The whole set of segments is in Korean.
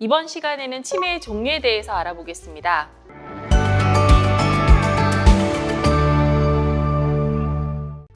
이번 시간에는 치매의 종류에 대해서 알아보겠습니다.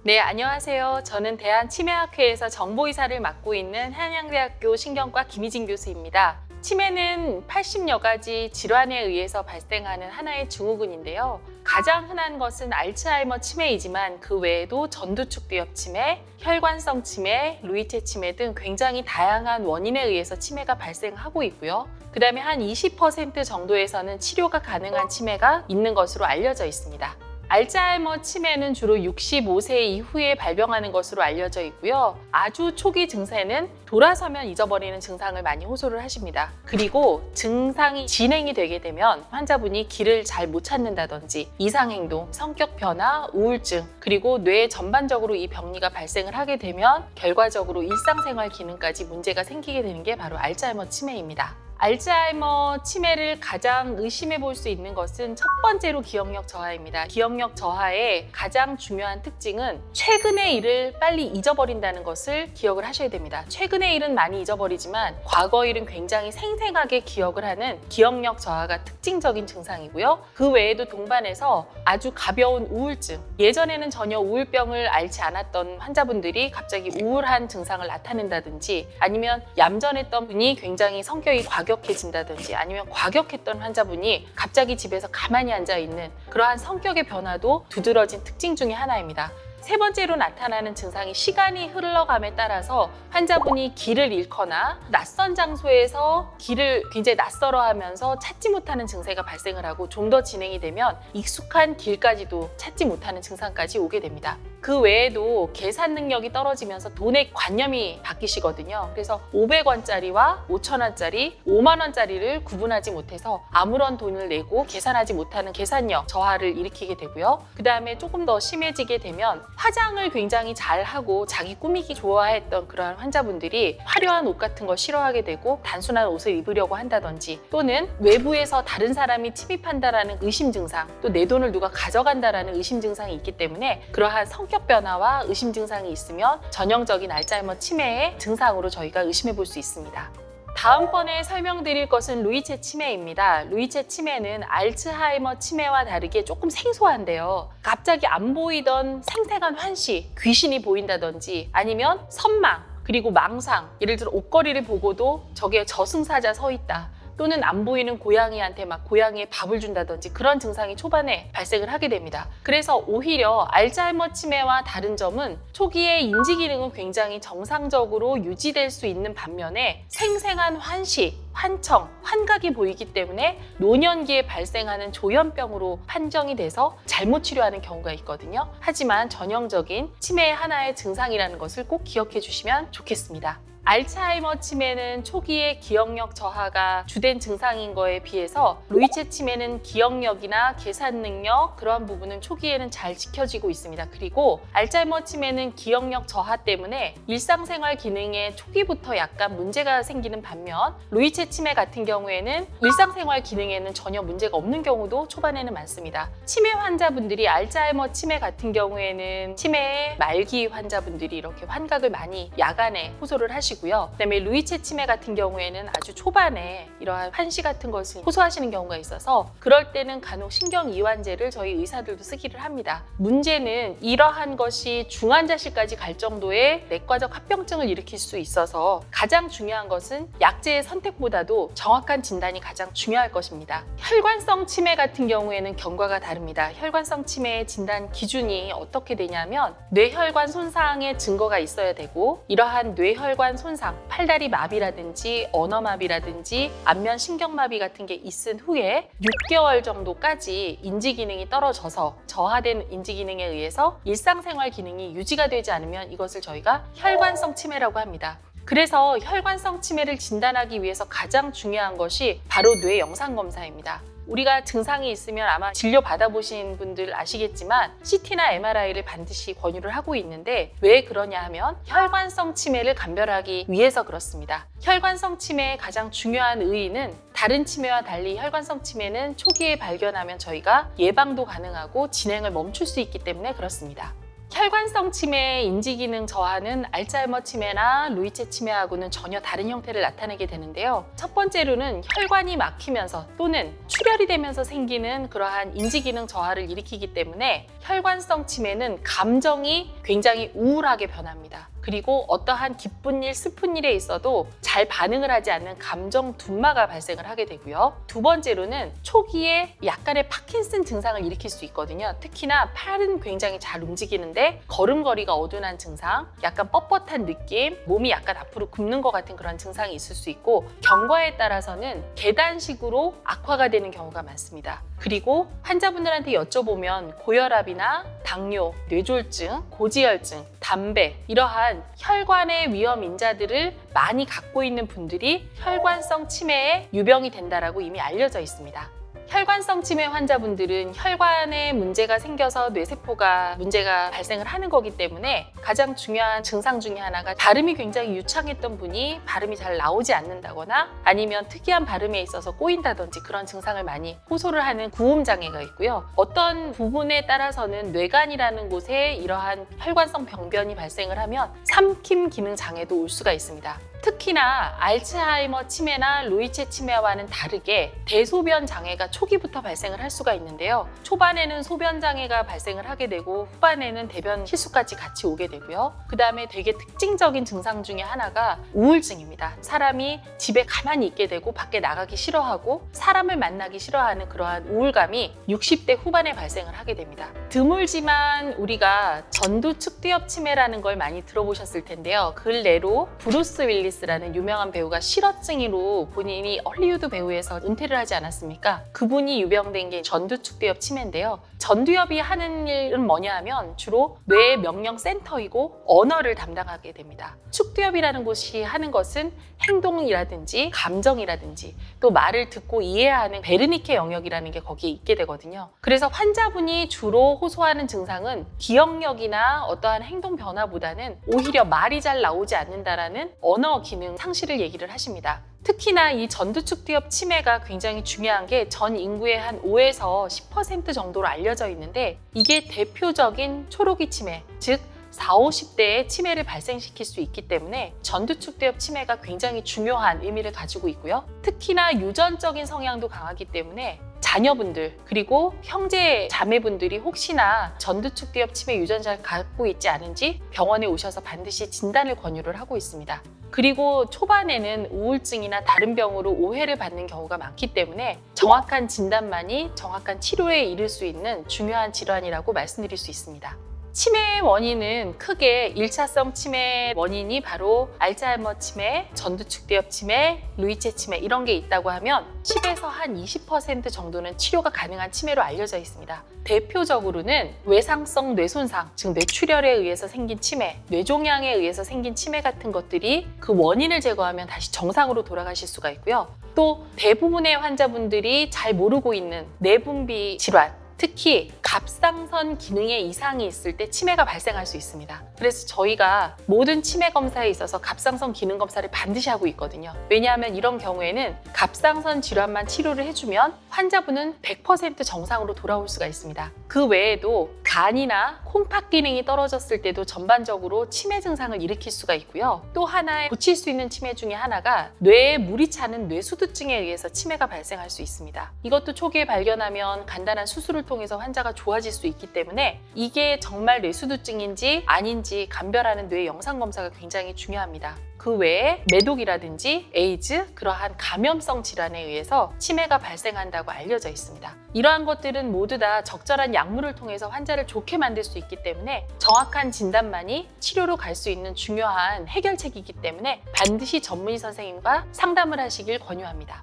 네, 안녕하세요. 저는 대한치매학회에서 정보이사를 맡고 있는 한양대학교 신경과 김희진 교수입니다. 치매는 80여 가지 질환에 의해서 발생하는 하나의 증후군인데요. 가장 흔한 것은 알츠하이머 치매이지만 그 외에도 전두축두엽 치매, 혈관성 치매, 루이체 치매 등 굉장히 다양한 원인에 의해서 치매가 발생하고 있고요. 그 다음에 한 20% 정도에서는 치료가 가능한 치매가 있는 것으로 알려져 있습니다. 알츠하이머 치매는 주로 65세 이후에 발병하는 것으로 알려져 있고요. 아주 초기 증세는 돌아서면 잊어버리는 증상을 많이 호소를 하십니다. 그리고 증상이 진행이 되게 되면 환자분이 길을 잘 못 찾는다든지 이상행동, 성격 변화, 우울증, 그리고 뇌 전반적으로 이 병리가 발생을 하게 되면 결과적으로 일상생활 기능까지 문제가 생기게 되는 게 바로 알츠하이머 치매입니다. 알츠하이머 치매를 가장 의심해 볼 수 있는 것은 첫 번째로 기억력 저하입니다. 기억력 저하의 가장 중요한 특징은 최근의 일을 빨리 잊어버린다는 것을 기억을 하셔야 됩니다. 최근의 일은 많이 잊어버리지만 과거 일은 굉장히 생생하게 기억을 하는 기억력 저하가 특징적인 증상이고요. 그 외에도 동반해서 아주 가벼운 우울증, 예전에는 전혀 우울병을 앓지 않았던 환자분들이 갑자기 우울한 증상을 나타낸다든지 아니면 얌전했던 분이 굉장히 성격이 과격해진다든지 아니면 과격했던 환자분이 갑자기 집에서 가만히 앉아있는 그러한 성격의 변화도 두드러진 특징 중에 하나입니다. 세 번째로 나타나는 증상이 시간이 흘러감에 따라서 환자분이 길을 잃거나 낯선 장소에서 길을 굉장히 낯설어하면서 찾지 못하는 증세가 발생을 하고 좀 더 진행이 되면 익숙한 길까지도 찾지 못하는 증상까지 오게 됩니다. 그 외에도 계산 능력이 떨어지면서 돈의 관념이 바뀌시거든요. 그래서 500원짜리와 5,000원짜리, 5만 원짜리를 구분하지 못해서 아무런 돈을 내고 계산하지 못하는 계산력 저하를 일으키게 되고요. 그 다음에 조금 더 심해지게 되면 화장을 굉장히 잘하고 자기 꾸미기 좋아했던 그러한 환자분들이 화려한 옷 같은 거 싫어하게 되고 단순한 옷을 입으려고 한다든지 또는 외부에서 다른 사람이 침입한다라는 의심 증상, 또 내 돈을 누가 가져간다라는 의심 증상이 있기 때문에 그러한 성격 변화와 의심 증상이 있으면 전형적인 알츠하이머 치매의 증상으로 저희가 의심해 볼 수 있습니다. 다음번에 설명드릴 것은 루이체 치매입니다. 루이체 치매는 알츠하이머 치매와 다르게 조금 생소한데요. 갑자기 안 보이던 생생한 환시, 귀신이 보인다든지 아니면 선망, 그리고 망상, 예를 들어 옷걸이를 보고도 저게 저승사자 서 있다. 또는 안 보이는 고양이한테 막 고양이에 밥을 준다든지 그런 증상이 초반에 발생을 하게 됩니다. 그래서 오히려 알츠하이머 치매와 다른 점은 초기에 인지 기능은 굉장히 정상적으로 유지될 수 있는 반면에 생생한 환시, 환청, 환각이 보이기 때문에 노년기에 발생하는 조현병으로 판정이 돼서 잘못 치료하는 경우가 있거든요. 하지만 전형적인 치매의 하나의 증상이라는 것을 꼭 기억해 주시면 좋겠습니다. 알츠하이머 치매는 초기에 기억력 저하가 주된 증상인 거에 비해서 루이체 치매는 기억력이나 계산 능력 그런 부분은 초기에는 잘 지켜지고 있습니다. 그리고 알츠하이머 치매는 기억력 저하 때문에 일상생활 기능에 초기부터 약간 문제가 생기는 반면 루이체 치매 같은 경우에는 일상생활 기능에는 전혀 문제가 없는 경우도 초반에는 많습니다. 치매 환자분들이 알츠하이머 치매 같은 경우에는 치매의 말기 환자분들이 이렇게 환각을 많이 야간에 호소를 하시고 그다음에 루이체 치매 같은 경우에는 아주 초반에 이러한 환시 같은 것을 호소하시는 경우가 있어서 그럴 때는 간혹 신경이완제를 저희 의사들도 쓰기를 합니다. 문제는 이러한 것이 중환자실까지 갈 정도의 내과적 합병증을 일으킬 수 있어서 가장 중요한 것은 약제의 선택보다도 정확한 진단이 가장 중요할 것입니다. 혈관성 치매 같은 경우에는 경과가 다릅니다. 혈관성 치매의 진단 기준이 어떻게 되냐면 뇌혈관 손상의 증거가 있어야 되고 이러한 뇌혈관 손상, 팔다리 마비라든지 언어마비라든지 안면 신경마비 같은 게 있은 후에 6개월 정도까지 인지기능이 떨어져서 저하된 인지기능에 의해서 일상생활 기능이 유지가 되지 않으면 이것을 저희가 혈관성 치매라고 합니다. 그래서 혈관성 치매를 진단하기 위해서 가장 중요한 것이 바로 뇌 영상검사입니다. 우리가 증상이 있으면 아마 진료 받아보신 분들 아시겠지만 CT나 MRI를 반드시 권유를 하고 있는데 왜 그러냐 하면 혈관성 치매를 감별하기 위해서 그렇습니다. 혈관성 치매의 가장 중요한 의의는 다른 치매와 달리 혈관성 치매는 초기에 발견하면 저희가 예방도 가능하고 진행을 멈출 수 있기 때문에 그렇습니다. 혈관성 치매의 인지기능 저하는 알츠하이머 치매나 루이체 치매하고는 전혀 다른 형태를 나타내게 되는데요. 첫 번째로는 혈관이 막히면서 또는 출혈이 되면서 생기는 그러한 인지기능 저하를 일으키기 때문에 혈관성 치매는 감정이 굉장히 우울하게 변합니다. 그리고 어떠한 기쁜 일, 슬픈 일에 있어도 잘 반응을 하지 않는 감정 둔마가 발생을 하게 되고요. 두 번째로는 초기에 약간의 파킨슨 증상을 일으킬 수 있거든요. 특히나 팔은 굉장히 잘 움직이는데 걸음걸이가 어둔한 증상, 약간 뻣뻣한 느낌, 몸이 약간 앞으로 굽는 것 같은 그런 증상이 있을 수 있고 경과에 따라서는 계단식으로 악화가 되는 경우가 많습니다. 그리고 환자분들한테 여쭤보면 고혈압이나 당뇨, 뇌졸중, 고지혈증, 담배 이러한 혈관의 위험 인자들을 많이 갖고 있는 분들이 혈관성 치매의 유병이 된다라고 이미 알려져 있습니다. 혈관성 치매 환자분들은 혈관에 문제가 생겨서 뇌세포가 문제가 발생을 하는 거기 때문에 가장 중요한 증상 중에 하나가 발음이 굉장히 유창했던 분이 발음이 잘 나오지 않는다거나 아니면 특이한 발음에 있어서 꼬인다든지 그런 증상을 많이 호소를 하는 구음 장애가 있고요. 어떤 부분에 따라서는 뇌관이라는 곳에 이러한 혈관성 병변이 발생을 하면 삼킴 기능 장애도 올 수가 있습니다. 특히나 알츠하이머 치매나 루이체 치매와는 다르게 대소변 장애가 초기부터 발생을 할 수가 있는데요. 초반에는 소변 장애가 발생을 하게 되고 후반에는 대변 실수까지 같이 오게 되고요. 그 다음에 되게 특징적인 증상 중에 하나가 우울증입니다. 사람이 집에 가만히 있게 되고 밖에 나가기 싫어하고 사람을 만나기 싫어하는 그러한 우울감이 60대 후반에 발생을 하게 됩니다. 드물지만 우리가 전두축두엽 치매라는 걸 많이 들어보셨을 텐데요. 근래로 브루스 윌리스라는 유명한 배우가 실어증으로 본인이 헐리우드 배우에서 은퇴를 하지 않았습니까? 그분이 유병된 게 전두축두엽 치매인데요. 전두엽이 하는 일은 뭐냐 하면 주로 뇌의 명령 센터이고 언어를 담당하게 됩니다. 축두엽이라는 곳이 하는 것은 행동이라든지 감정이라든지 또 말을 듣고 이해하는 베르니케 영역이라는 게 거기에 있게 되거든요. 그래서 환자분이 주로 호소하는 증상은 기억력이나 어떠한 행동 변화보다는 오히려 말이 잘 나오지 않는다라는 언어 기능 상실을 얘기를 하십니다. 특히나 이 전두축두엽 치매가 굉장히 중요한 게 전 인구의 한 5에서 10% 정도로 알려져 있는데 이게 대표적인 초록이 치매, 즉 40, 50대에 치매를 발생시킬 수 있기 때문에 전두축두엽 치매가 굉장히 중요한 의미를 가지고 있고요. 특히나 유전적인 성향도 강하기 때문에 자녀분들 그리고 형제 자매분들이 혹시나 전두축두엽 치매 유전자를 갖고 있지 않은지 병원에 오셔서 반드시 진단을 권유를 하고 있습니다. 그리고 초반에는 우울증이나 다른 병으로 오해를 받는 경우가 많기 때문에 정확한 진단만이 정확한 치료에 이를 수 있는 중요한 질환이라고 말씀드릴 수 있습니다. 치매의 원인은 크게 1차성 치매 원인이 바로 알츠하이머 치매, 전두축두엽 치매, 루이체 치매 이런 게 있다고 하면 10에서 한 20% 정도는 치료가 가능한 치매로 알려져 있습니다. 대표적으로는 외상성 뇌손상, 즉 뇌출혈에 의해서 생긴 치매, 뇌종양에 의해서 생긴 치매 같은 것들이 그 원인을 제거하면 다시 정상으로 돌아가실 수가 있고요. 또 대부분의 환자분들이 잘 모르고 있는 내분비 질환, 특히 갑상선 기능에 이상이 있을 때 치매가 발생할 수 있습니다. 그래서 저희가 모든 치매 검사에 있어서 갑상선 기능 검사를 반드시 하고 있거든요. 왜냐하면 이런 경우에는 갑상선 질환만 치료를 해주면 환자분은 100% 정상으로 돌아올 수가 있습니다. 그 외에도 간이나 콩팥 기능이 떨어졌을 때도 전반적으로 치매 증상을 일으킬 수가 있고요. 또 하나의 고칠 수 있는 치매 중에 하나가 뇌에 물이 차는 뇌수두증에 의해서 치매가 발생할 수 있습니다. 이것도 초기에 발견하면 간단한 수술을 통해서 환자가 좋아질 수 있기 때문에 이게 정말 뇌수두증인지 아닌지 감별하는 뇌 영상 검사가 굉장히 중요합니다. 그 외에 매독이라든지 에이즈, 그러한 감염성 질환에 의해서 치매가 발생한다고 알려져 있습니다. 이러한 것들은 모두 다 적절한 약물을 통해서 환자를 좋게 만들 수 있기 때문에 정확한 진단만이 치료로 갈 수 있는 중요한 해결책이기 때문에 반드시 전문의 선생님과 상담을 하시길 권유합니다.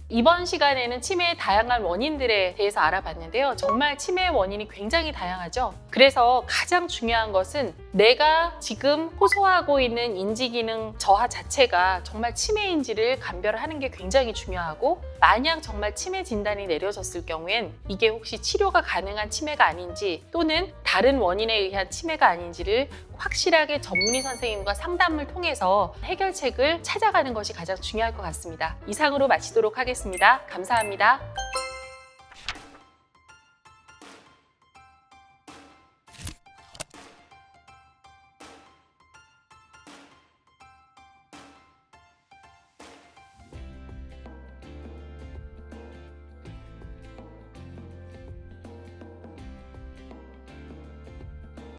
이번 시간에는 치매의 다양한 원인들에 대해서 알아봤는데요. 정말 치매의 원인이 굉장히 다양하죠. 그래서 가장 중요한 것은 내가 지금 호소하고 있는 인지기능 저하 자체가 정말 치매인지를 감별하는 게 굉장히 중요하고, 만약 정말 치매 진단이 내려졌을 경우엔 이게 혹시 치료가 가능한 치매가 아닌지 또는 다른 원인에 의한 치매가 아닌지를 확실하게 전문의 선생님과 상담을 통해서 해결책을 찾아가는 것이 가장 중요할 것 같습니다. 이상으로 마치도록 하겠습니다. 감사합니다.